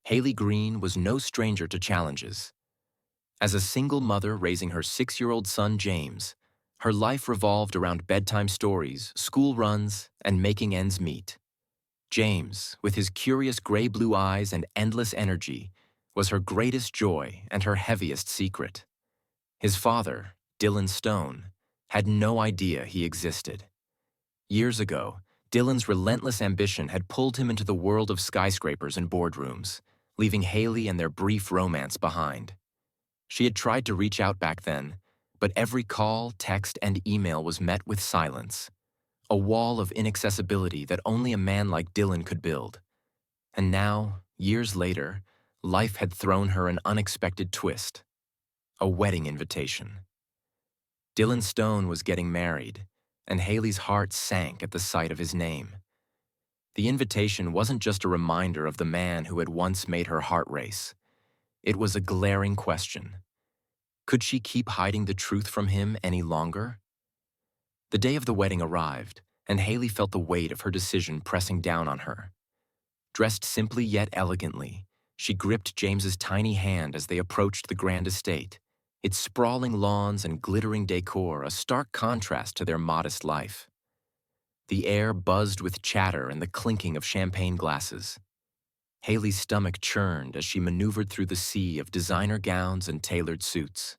Haley Green was no stranger to challenges. As a single mother raising her 6-year-old son James, her life revolved around bedtime stories, school runs, and making ends meet. James, with his curious gray-blue eyes and endless energy, was her greatest joy and her heaviest secret. His father, Dylan Stone, had no idea he existed. Years ago, Dylan's relentless ambition had pulled him into the world of skyscrapers and boardrooms, leaving Haley and their brief romance behind. She had tried to reach out back then, but every call, text, and email was met with silence, a wall of inaccessibility that only a man like Dylan could build. And now, years later, life had thrown her an unexpected twist: a wedding invitation. Dylan Stone was getting married, and Haley's heart sank at the sight of his name. The invitation wasn't just a reminder of the man who had once made her heart race. It was a glaring question. Could she keep hiding the truth from him any longer? The day of the wedding arrived, and Haley felt the weight of her decision pressing down on her. Dressed simply yet elegantly, she gripped James's tiny hand as they approached the grand estate, its sprawling lawns and glittering decor a stark contrast to their modest life. The air buzzed with chatter and the clinking of champagne glasses. Haley's stomach churned as she maneuvered through the sea of designer gowns and tailored suits.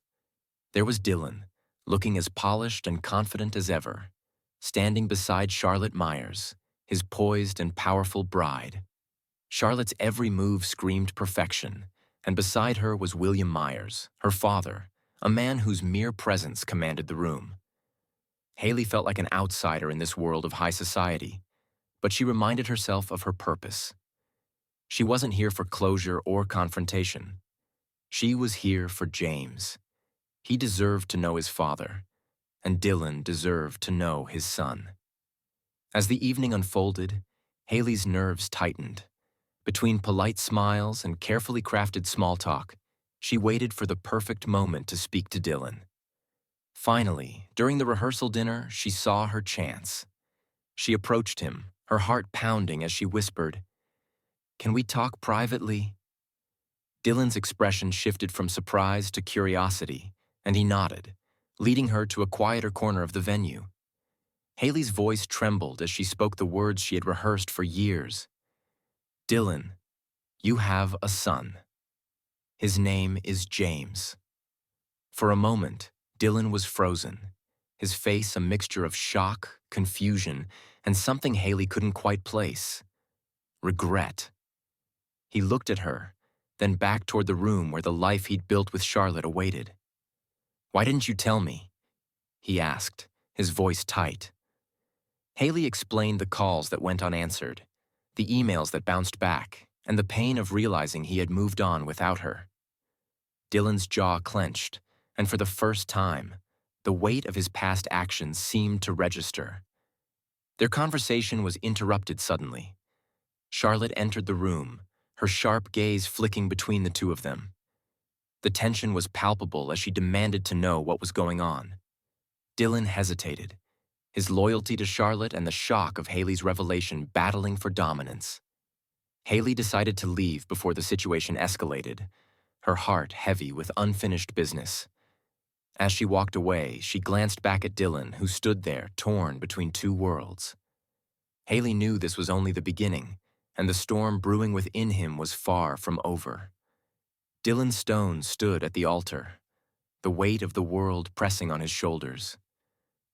There was Dylan, looking as polished and confident as ever, standing beside Charlotte Myers, his poised and powerful bride. Charlotte's every move screamed perfection, and beside her was William Myers, her father, a man whose mere presence commanded the room. Haley felt like an outsider in this world of high society, but she reminded herself of her purpose. She wasn't here for closure or confrontation. She was here for James. He deserved to know his father, and Dylan deserved to know his son. As the evening unfolded, Haley's nerves tightened. Between polite smiles and carefully crafted small talk, she waited for the perfect moment to speak to Dylan. Finally, during the rehearsal dinner, she saw her chance. She approached him, her heart pounding as she whispered, "Can we talk privately?" Dylan's expression shifted from surprise to curiosity, and he nodded, leading her to a quieter corner of the venue. Haley's voice trembled as she spoke the words she had rehearsed for years. "Dylan, you have a son. His name is James." For a moment, Dylan was frozen, his face a mixture of shock, confusion, and something Haley couldn't quite place: regret. He looked at her, then back toward the room where the life he'd built with Charlotte awaited. "Why didn't you tell me?" he asked, his voice tight. Haley explained the calls that went unanswered, the emails that bounced back, and the pain of realizing he had moved on without her. Dylan's jaw clenched, and for the first time, the weight of his past actions seemed to register. Their conversation was interrupted suddenly. Charlotte entered the room, her sharp gaze flicking between the two of them. The tension was palpable as she demanded to know what was going on. Dylan hesitated, his loyalty to Charlotte and the shock of Haley's revelation battling for dominance. Haley decided to leave before the situation escalated, her heart heavy with unfinished business. As she walked away, she glanced back at Dylan, who stood there, torn between two worlds. Haley knew this was only the beginning, and the storm brewing within him was far from over. Dylan Stone stood at the altar, the weight of the world pressing on his shoulders.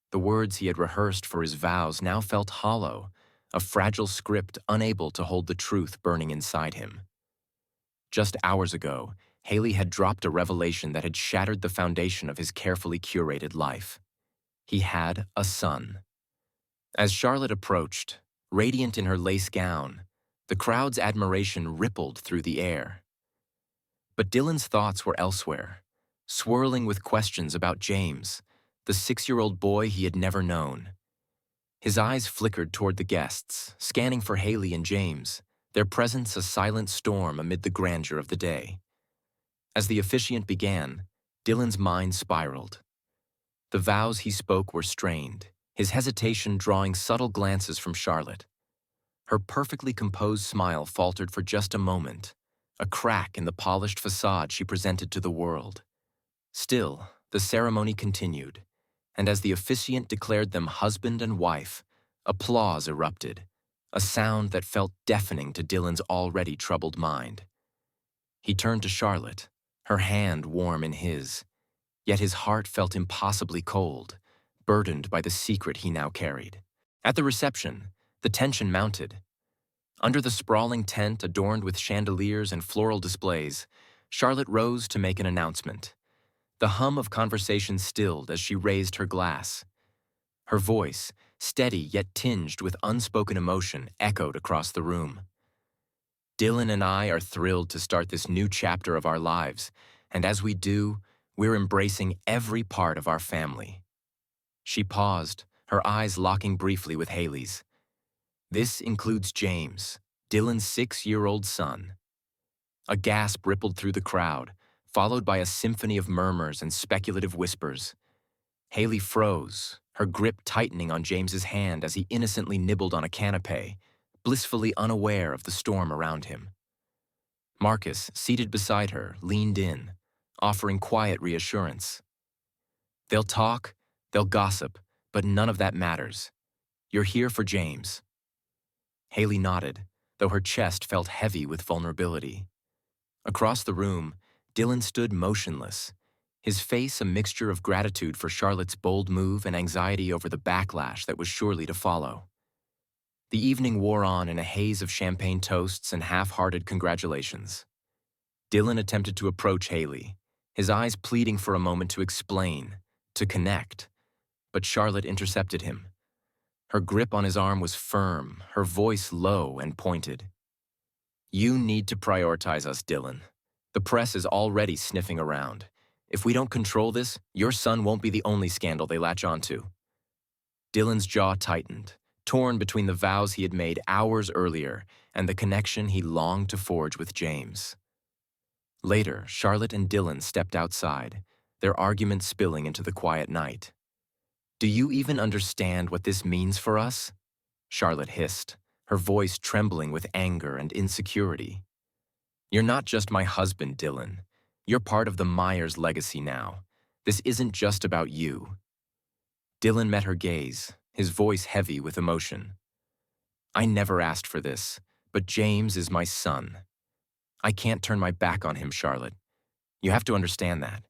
The words he had rehearsed for his vows now felt hollow, a fragile script unable to hold the truth burning inside him. Just hours ago, Haley had dropped a revelation that had shattered the foundation of his carefully curated life. He had a son. As Charlotte approached, radiant in her lace gown, the crowd's admiration rippled through the air. But Dylan's thoughts were elsewhere, swirling with questions about James, the 6-year-old boy he had never known. His eyes flickered toward the guests, scanning for Haley and James, their presence a silent storm amid the grandeur of the day. As the officiant began, Dylan's mind spiraled. The vows he spoke were strained, his hesitation drawing subtle glances from Charlotte. Her perfectly composed smile faltered for just a moment, a crack in the polished facade she presented to the world. Still, the ceremony continued, and as the officiant declared them husband and wife, applause erupted, a sound that felt deafening to Dylan's already troubled mind. He turned to Charlotte, her hand warm in his, yet his heart felt impossibly cold, burdened by the secret he now carried. At the reception, the tension mounted. Under the sprawling tent adorned with chandeliers and floral displays, Charlotte rose to make an announcement. The hum of conversation stilled as she raised her glass. Her voice, steady yet tinged with unspoken emotion, echoed across the room. Dylan and I are thrilled to start this new chapter of our lives, and as we do, we're embracing every part of our family. She paused, her eyes locking briefly with Haley's. This includes James, Dylan's 6-year-old son. A gasp rippled through the crowd, followed by a symphony of murmurs and speculative whispers. Haley froze, her grip tightening on James's hand as he innocently nibbled on a canapé, blissfully unaware of the storm around him. Marcus, seated beside her, leaned in, offering quiet reassurance. They'll talk, they'll gossip, but none of that matters. You're here for James. Haley nodded, though her chest felt heavy with vulnerability. Across the room, Dylan stood motionless, his face a mixture of gratitude for Charlotte's bold move and anxiety over the backlash that was surely to follow. The evening wore on in a haze of champagne toasts and half-hearted congratulations. Dylan attempted to approach Haley, his eyes pleading for a moment to explain, to connect, but Charlotte intercepted him. Her grip on his arm was firm, her voice low and pointed. You need to prioritize us, Dylan. The press is already sniffing around. If we don't control this, your son won't be the only scandal they latch onto. Dylan's jaw tightened, torn between the vows he had made hours earlier and the connection he longed to forge with James. Later, Charlotte and Dylan stepped outside, their argument spilling into the quiet night. Do you even understand what this means for us? Charlotte hissed, her voice trembling with anger and insecurity. You're not just my husband, Dylan. You're part of the Myers legacy now. This isn't just about you. Dylan met her gaze, his voice heavy with emotion. I never asked for this, but James is my son. I can't turn my back on him, Charlotte. You have to understand that.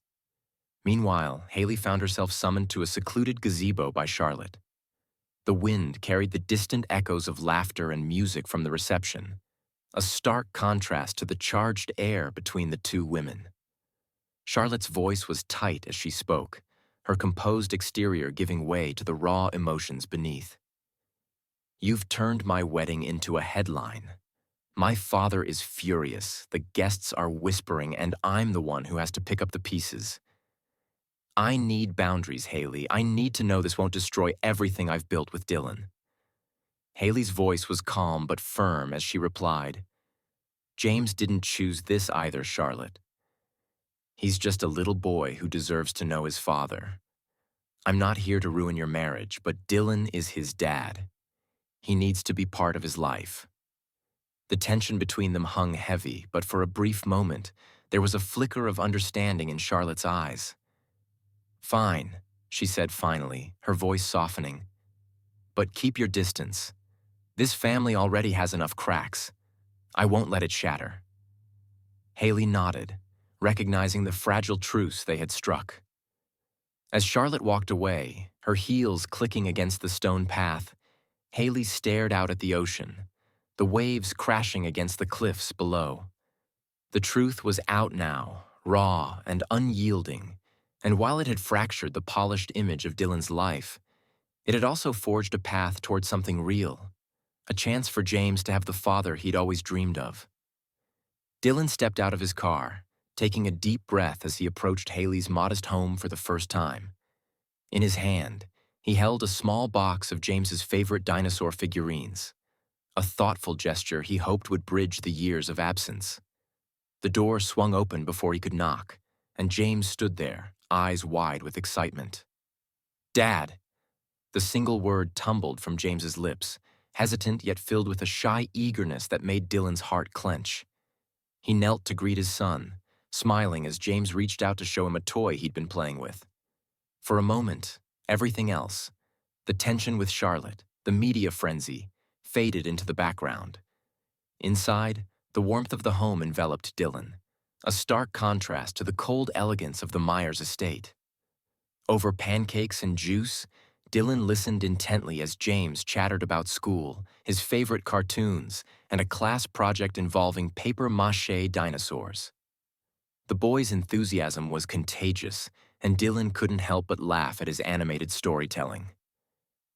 Meanwhile, Haley found herself summoned to a secluded gazebo by Charlotte. The wind carried the distant echoes of laughter and music from the reception, a stark contrast to the charged air between the two women. Charlotte's voice was tight as she spoke, her composed exterior giving way to the raw emotions beneath. You've turned my wedding into a headline. My father is furious, the guests are whispering, and I'm the one who has to pick up the pieces. I need boundaries, Haley. I need to know this won't destroy everything I've built with Dylan. Haley's voice was calm but firm as she replied, James didn't choose this either, Charlotte. He's just a little boy who deserves to know his father. I'm not here to ruin your marriage, but Dylan is his dad. He needs to be part of his life. The tension between them hung heavy, but for a brief moment, there was a flicker of understanding in Charlotte's eyes. Fine, she said finally, her voice softening. But keep your distance. This family already has enough cracks. I won't let it shatter. Haley nodded, recognizing the fragile truce they had struck. As Charlotte walked away, her heels clicking against the stone path, Haley stared out at the ocean, the waves crashing against the cliffs below. The truth was out now, raw and unyielding, and while it had fractured the polished image of Dylan's life, it had also forged a path toward something real, a chance for James to have the father he'd always dreamed of. Dylan stepped out of his car, taking a deep breath as he approached Haley's modest home for the first time. In his hand, he held a small box of James's favorite dinosaur figurines, a thoughtful gesture he hoped would bridge the years of absence. The door swung open before he could knock, and James stood there, eyes wide with excitement. Dad! The single word tumbled from James's lips, hesitant yet filled with a shy eagerness that made Dylan's heart clench. He knelt to greet his son, smiling as James reached out to show him a toy he'd been playing with. For a moment, everything else, the tension with Charlotte, the media frenzy, faded into the background. Inside, the warmth of the home enveloped Dylan, a stark contrast to the cold elegance of the Myers estate. Over pancakes and juice, Dylan listened intently as James chattered about school, his favorite cartoons, and a class project involving papier-mâché dinosaurs. The boy's enthusiasm was contagious, and Dylan couldn't help but laugh at his animated storytelling.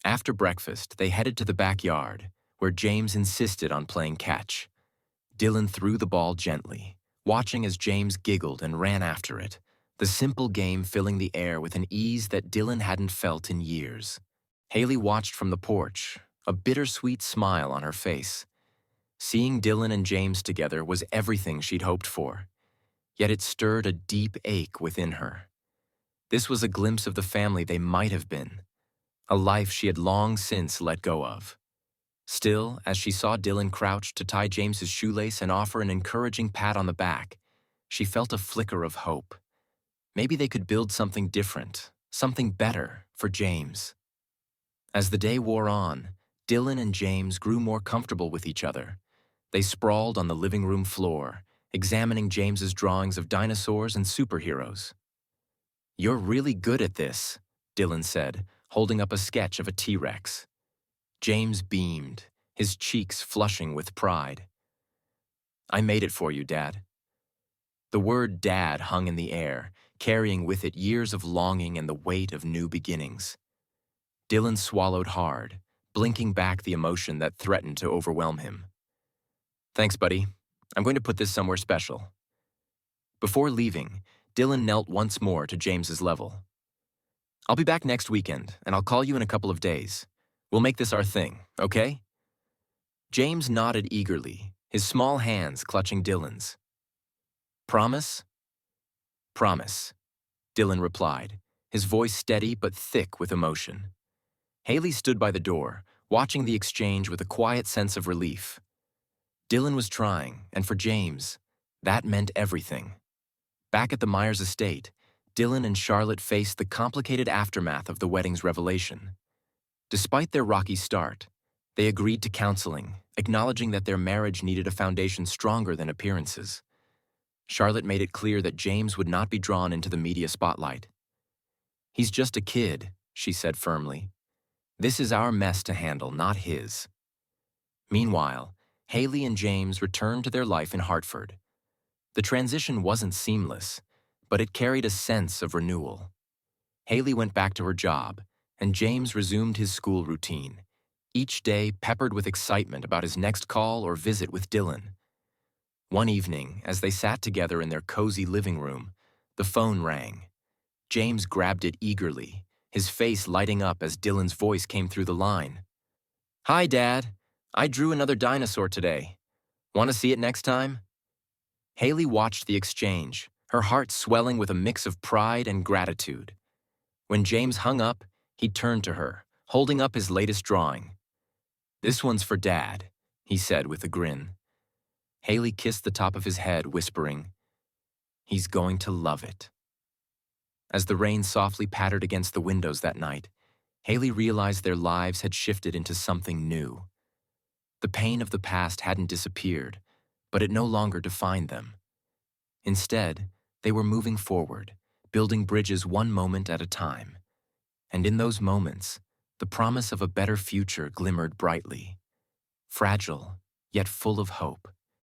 After breakfast, they headed to the backyard, where James insisted on playing catch. Dylan threw the ball gently, watching as James giggled and ran after it, the simple game filling the air with an ease that Dylan hadn't felt in years. Haley watched from the porch, a bittersweet smile on her face. Seeing Dylan and James together was everything she'd hoped for, yet it stirred a deep ache within her. This was a glimpse of the family they might have been, a life she had long since let go of. Still, as she saw Dylan crouch to tie James's shoelace and offer an encouraging pat on the back, she felt a flicker of hope. Maybe they could build something different, something better for James. As the day wore on, Dylan and James grew more comfortable with each other. They sprawled on the living room floor, examining James's drawings of dinosaurs and superheroes. "You're really good at this," Dylan said, holding up a sketch of a T-Rex. James beamed, his cheeks flushing with pride. "I made it for you, Dad." The word Dad hung in the air, carrying with it years of longing and the weight of new beginnings. Dylan swallowed hard, blinking back the emotion that threatened to overwhelm him. "Thanks, buddy. I'm going to put this somewhere special." Before leaving, Dylan knelt once more to James's level. "I'll be back next weekend, and I'll call you in a couple of days. We'll make this our thing, okay?" James nodded eagerly, his small hands clutching Dylan's. "Promise?" "Promise," Dylan replied, his voice steady but thick with emotion. Haley stood by the door, watching the exchange with a quiet sense of relief. Dylan was trying, and for James, that meant everything. Back at the Myers estate, Dylan and Charlotte faced the complicated aftermath of the wedding's revelation. Despite their rocky start, they agreed to counseling, acknowledging that their marriage needed a foundation stronger than appearances. Charlotte made it clear that James would not be drawn into the media spotlight. "He's just a kid," she said firmly. "This is our mess to handle, not his." Meanwhile, Haley and James returned to their life in Hartford. The transition wasn't seamless, but it carried a sense of renewal. Haley went back to her job, and James resumed his school routine, each day peppered with excitement about his next call or visit with Dylan. One evening, as they sat together in their cozy living room, the phone rang. James grabbed it eagerly, his face lighting up as Dylan's voice came through the line. "Hi, Dad. I drew another dinosaur today. Want to see it next time?" Haley watched the exchange, her heart swelling with a mix of pride and gratitude. When James hung up, he turned to her, holding up his latest drawing. "This one's for Dad," he said with a grin. Haley kissed the top of his head, whispering, "He's going to love it." As the rain softly pattered against the windows that night, Haley realized their lives had shifted into something new. The pain of the past hadn't disappeared, but it no longer defined them. Instead, they were moving forward, building bridges one moment at a time. And in those moments, the promise of a better future glimmered brightly. Fragile, yet full of hope.